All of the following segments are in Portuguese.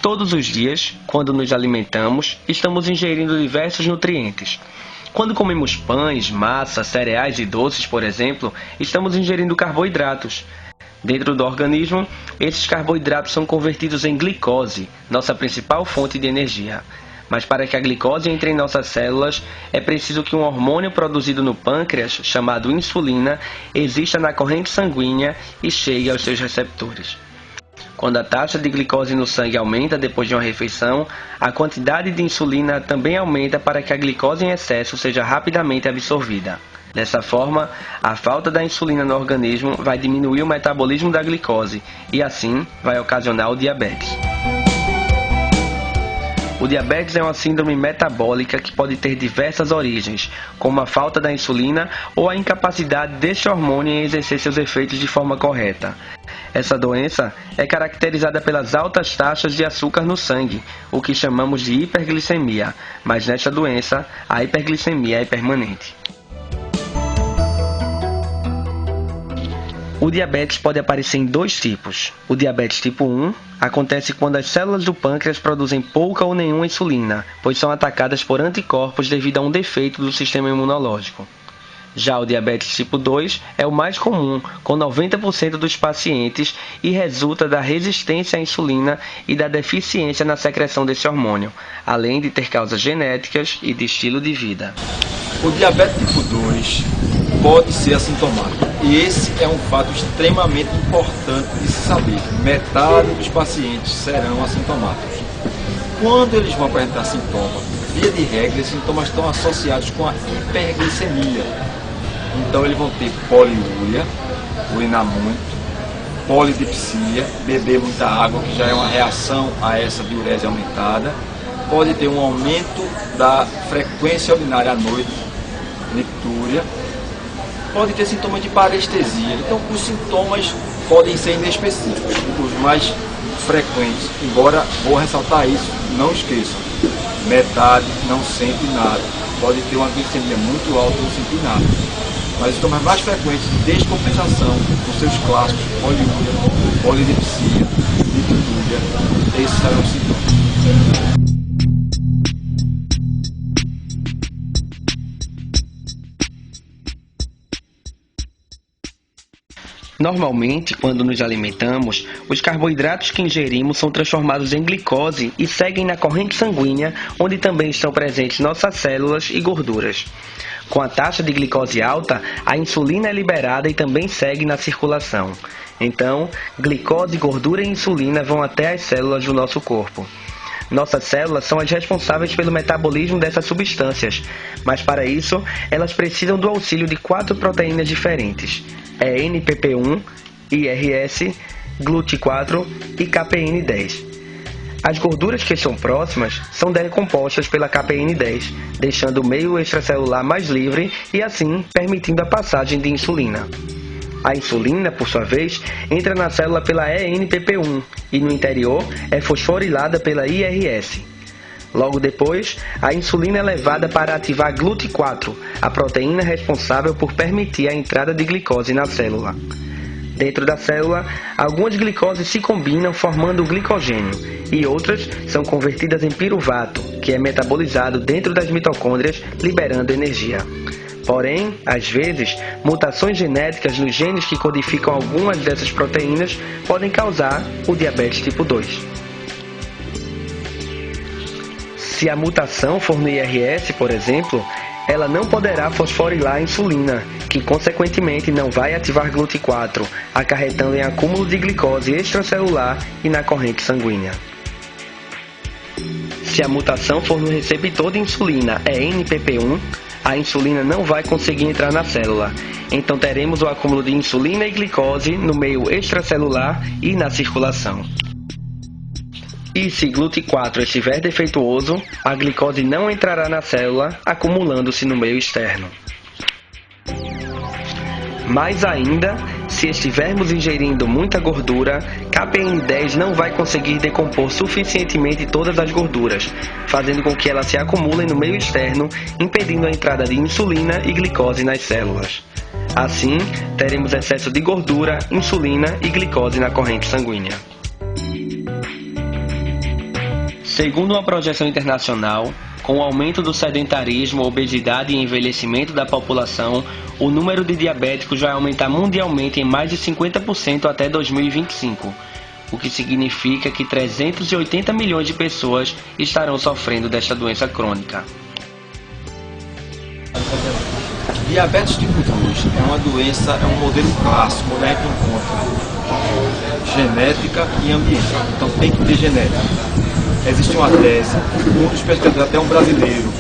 Todos os dias, quando nos alimentamos, estamos ingerindo diversos nutrientes. Quando comemos pães, massa, cereais e doces, por exemplo, estamos ingerindo carboidratos. Dentro do organismo, esses carboidratos são convertidos em glicose, nossa principal fonte de energia. Mas para que a glicose entre em nossas células, é preciso que um hormônio produzido no pâncreas, chamado insulina, exista na corrente sanguínea e chegue aos seus receptores. Quando a taxa de glicose no sangue aumenta depois de uma refeição, a quantidade de insulina também aumenta para que a glicose em excesso seja rapidamente absorvida. Dessa forma, a falta da insulina no organismo vai diminuir o metabolismo da glicose e, assim, vai ocasionar o diabetes. O diabetes é uma síndrome metabólica que pode ter diversas origens, como a falta da insulina ou a incapacidade deste hormônio em exercer seus efeitos de forma correta. Essa doença é caracterizada pelas altas taxas de açúcar no sangue, o que chamamos de hiperglicemia, mas nesta doença, a hiperglicemia é permanente. O diabetes pode aparecer em dois tipos. O diabetes tipo 1 acontece quando as células do pâncreas produzem pouca ou nenhuma insulina, pois são atacadas por anticorpos devido a um defeito do sistema imunológico. Já o diabetes tipo 2 é o mais comum, com 90% dos pacientes, e resulta da resistência à insulina e da deficiência na secreção desse hormônio, além de ter causas genéticas e de estilo de vida. O diabetes tipo 2 pode ser assintomático, e esse é um fato extremamente importante de se saber. Metade dos pacientes serão assintomáticos. Quando eles vão apresentar sintomas, via de regra, esses sintomas estão associados com a hiperglicemia. Então eles vão ter poliúria, urinar muito, polidipsia, beber muita água, que já é uma reação a essa diurese aumentada. Pode ter um aumento da frequência urinária à noite, nictúria. Pode ter sintomas de parestesia. Então os sintomas podem ser inespecíficos, os mais frequentes. Embora, vou ressaltar isso, não esqueçam, metade não sente nada. Pode ter uma glicemia muito alta e não sentir nada. Mas os sintomas mais frequentes de descompensação, com seus clássicos, poliúria, polidipsia, nictúria, esses serão os sintomas. Normalmente, quando nos alimentamos, os carboidratos que ingerimos são transformados em glicose e seguem na corrente sanguínea, onde também estão presentes nossas células e gorduras. Com a taxa de glicose alta, a insulina é liberada e também segue na circulação. Então, glicose, gordura e insulina vão até as células do nosso corpo. Nossas células são as responsáveis pelo metabolismo dessas substâncias, mas para isso, elas precisam do auxílio de 4 proteínas diferentes: NPP1, IRS, GLUT4 e KPN10. As gorduras que estão próximas são decompostas pela KPN10, deixando o meio extracelular mais livre e assim permitindo a passagem de insulina. A insulina, por sua vez, entra na célula pela ENPP1 e no interior é fosforilada pela IRS. Logo depois, a insulina é levada para ativar GLUT4, a proteína responsável por permitir a entrada de glicose na célula. Dentro da célula, algumas glicoses se combinam formando o glicogênio e outras são convertidas em piruvato, que é metabolizado dentro das mitocôndrias, liberando energia. Porém, às vezes, mutações genéticas nos genes que codificam algumas dessas proteínas podem causar o diabetes tipo 2. Se a mutação for no IRS, por exemplo, ela não poderá fosforilar a insulina, que consequentemente não vai ativar GLUT4, acarretando em acúmulo de glicose extracelular e na corrente sanguínea. Se a mutação for no receptor de insulina NPP1, a insulina não vai conseguir entrar na célula, então teremos o acúmulo de insulina e glicose no meio extracelular e na circulação. E se GLUT4 estiver defeituoso, a glicose não entrará na célula, acumulando-se no meio externo. Mais ainda, se estivermos ingerindo muita gordura, KPN10 não vai conseguir decompor suficientemente todas as gorduras, fazendo com que elas se acumulem no meio externo, impedindo a entrada de insulina e glicose nas células. Assim, teremos excesso de gordura, insulina e glicose na corrente sanguínea. Segundo uma projeção internacional, com o aumento do sedentarismo, obesidade e envelhecimento da população, o número de diabéticos vai aumentar mundialmente em mais de 50% até 2025, o que significa que 380 milhões de pessoas estarão sofrendo desta doença crônica. Diabetes tipo 2 é uma doença, é um modelo clássico onde a gente encontra genética e ambiente. Então tem que ter genética. Existe uma tese, um dos pesquisadores, até um brasileiro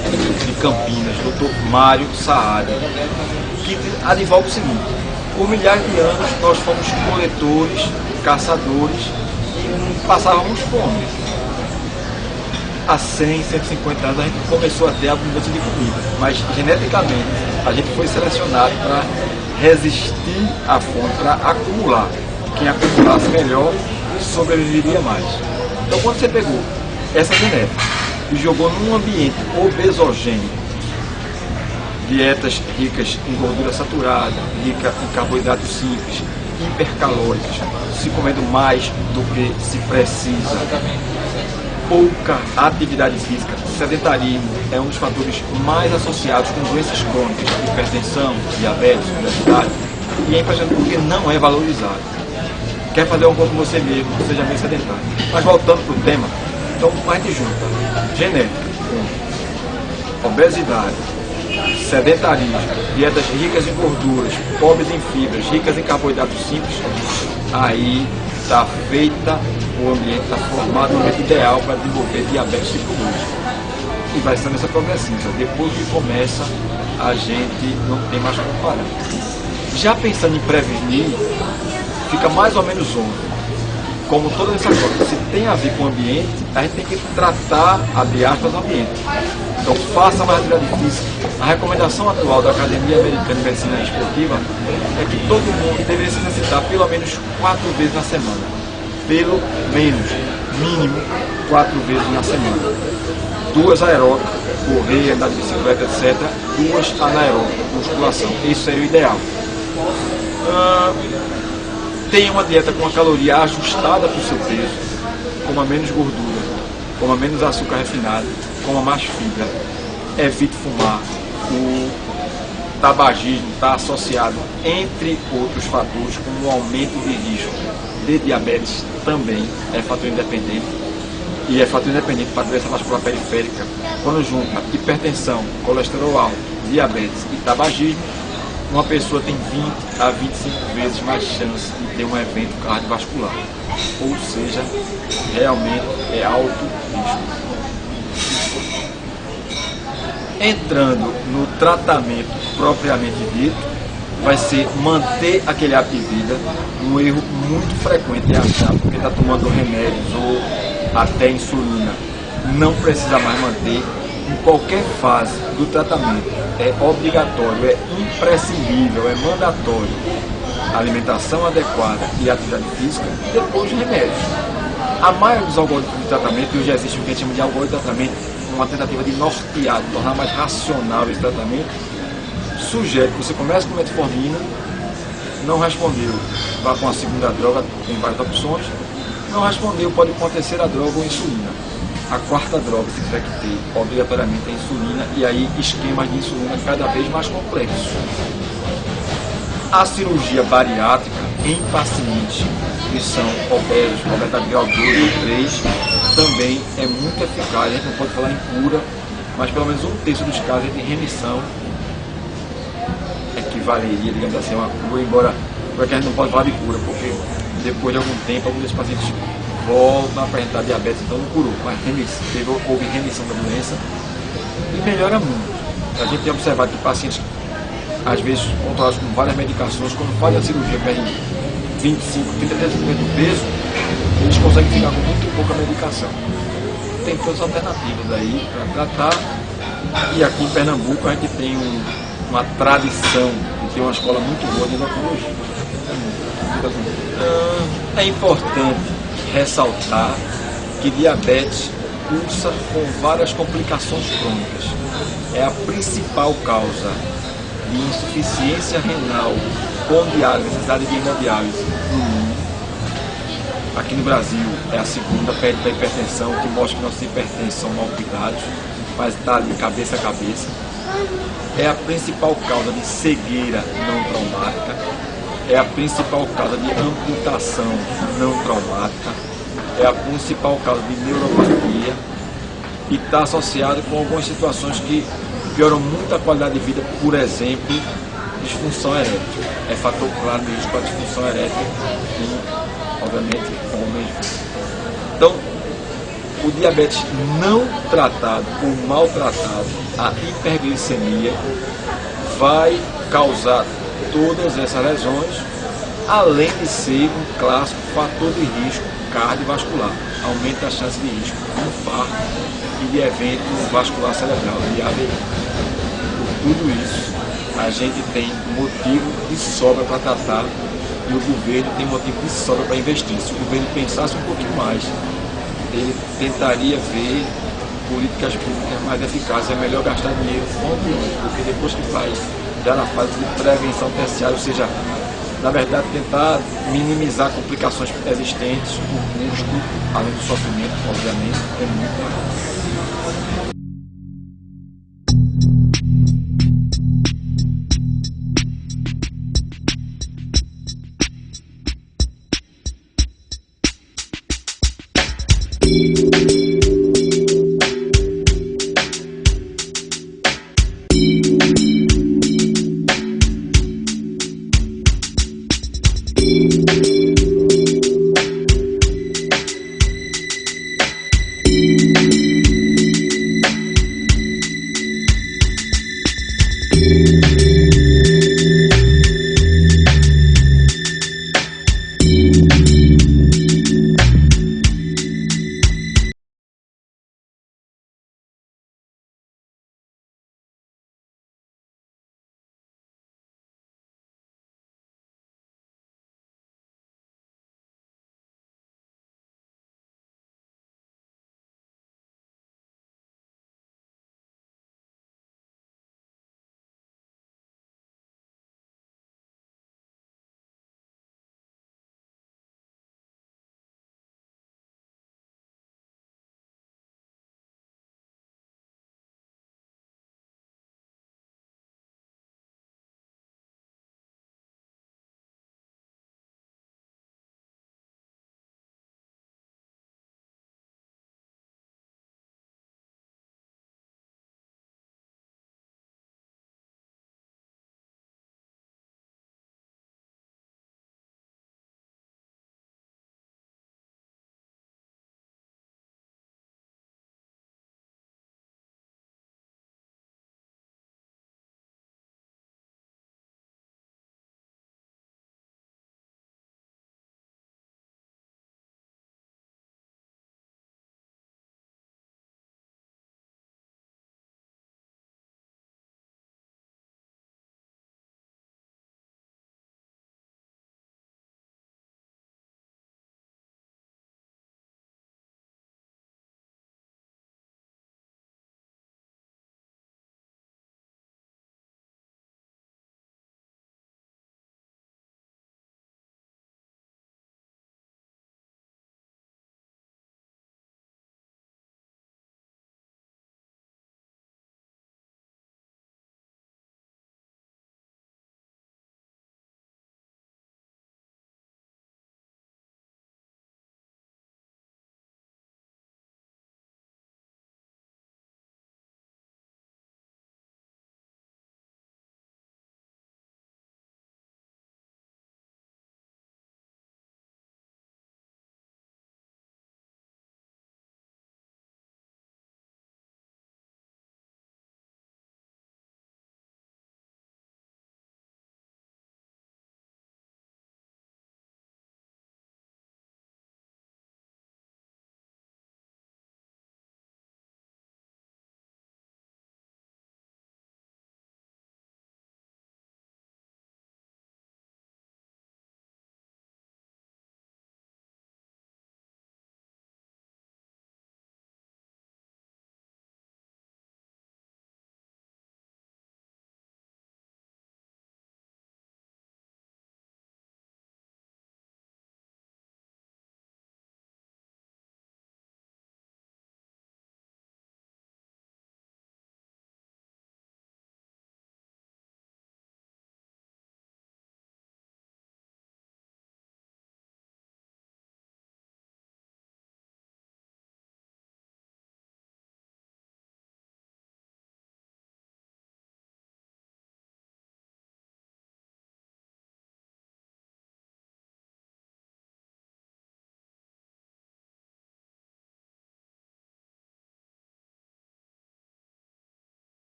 de Campinas, Dr. Mário Saad, que advoga o seguinte: por milhares de anos nós fomos coletores, caçadores e passávamos fome. Há 100, 150 anos a gente começou a ter abundância de comida, mas geneticamente a gente foi selecionado para resistir à fome, para acumular. Quem acumulasse melhor sobreviveria mais. Então quando você pegou essa genética e jogou num ambiente obesogênico, dietas ricas em gordura saturada, rica em carboidratos simples, hipercalóricas, se comendo mais do que se precisa, pouca atividade física, sedentarismo é um dos fatores mais associados com doenças crônicas, hipertensão, diabetes, obesidade, e é impressionante porque não é valorizado. Quer fazer um pouco com você mesmo, seja bem sedentário. Mas voltando para o tema, então a gente junta genética com obesidade, sedentarismo, dietas ricas em gorduras, pobres em fibras, ricas em carboidratos simples, aí está feita, o ambiente está formado, o ambiente ideal para desenvolver diabetes tipo 2. E vai sendo essa progressiva. Depois que começa, a gente não tem mais como parar. Já pensando em prevenir, fica mais ou menos óbvio. Como toda essa coisa, se tem a ver com o ambiente, a gente tem que tratar, abre aspas, o ambiente. Então faça mais atividade física. A recomendação atual da Academia Americana de Medicina Esportiva é que todo mundo deveria se exercitar pelo menos 4 vezes na semana. Pelo menos, mínimo, 4 vezes na semana. 2 aeróbicas, correr, andar de bicicleta, etc. 2 anaeróbicas, musculação. Isso seria o ideal. Tenha uma dieta com uma caloria ajustada para o seu peso, coma menos gordura, coma menos açúcar refinado, coma mais fibra, evite fumar. O tabagismo está associado, entre outros fatores, com um aumento de risco de diabetes, também é fator independente, e é fator independente para a doença vascular periférica. Quando junta hipertensão, colesterol alto, diabetes e tabagismo, uma pessoa tem 20 a 25 vezes mais chance de ter um evento cardiovascular. Ou seja, realmente é alto risco. Entrando no tratamento propriamente dito, vai ser manter aquele hábito de vida. Um erro muito frequente é achar porque está tomando remédios ou até insulina, não precisa mais manter. Em qualquer fase do tratamento é obrigatório, é imprescindível, é mandatório alimentação adequada e atividade física, depois de remédios. A maioria dos algoritmos de tratamento, e hoje existe o que a gente chama de algoritmo de tratamento, uma tentativa de nortear, de tornar mais racional esse tratamento, sugere que você comece com metformina, não respondeu, vá com a segunda droga, tem várias opções, não respondeu, pode ir com a terceira droga ou insulina. A quarta droga que tiver que ter, obrigatoriamente, é insulina, e aí esquemas de insulina cada vez mais complexos. A cirurgia bariátrica em pacientes que são obesos, obesidade grau 2 ou 3, também é muito eficaz. A gente não pode falar em cura, mas pelo menos 1/3 dos casos de remissão equivaleria, digamos assim, a uma cura, embora a gente não pode falar de cura, porque depois de algum tempo, alguns desses pacientes voltam a apresentar diabetes, então não curou, mas houve remissão da doença e melhora muito. A gente tem observado que pacientes, às vezes controlados com várias medicações, quando fazem a cirurgia, perdem 25, 30% do peso, eles conseguem ficar com muito pouca medicação. Tem todas as alternativas aí para tratar, e aqui em Pernambuco a gente tem uma tradição de ter uma escola muito boa de endocrinologia. É importante ressaltar que diabetes cursa com várias complicações crônicas. É a principal causa de insuficiência renal com diálise, necessidade de hemodiálise no mundo. Aqui no Brasil é a segunda, perto da hipertensão, que mostra que nossos hipertensos são mal cuidados, mas está ali cabeça a cabeça. É a principal causa de cegueira não traumática, é a principal causa de amputação não traumática, é a principal causa de neuropatia e está associado com algumas situações que pioram muito a qualidade de vida, por exemplo, disfunção erétil. É fator claro de risco para disfunção erétil em, obviamente, homens. Então, o diabetes não tratado ou maltratado, a hiperglicemia, vai causar todas essas lesões, além de ser um clássico fator de risco cardiovascular. Aumenta a chance de risco de infarto e de evento vascular cerebral, de AVI. Por tudo isso, a gente tem motivo de sobra para tratar e o governo tem motivo de sobra para investir. Se o governo pensasse um pouquinho mais, ele tentaria ver políticas públicas mais eficazes. É melhor gastar dinheiro com porque depois que faz, já na fase de prevenção terciária, ou seja, na verdade tentar minimizar complicações existentes, o custo, além do sofrimento, obviamente, é muito maior.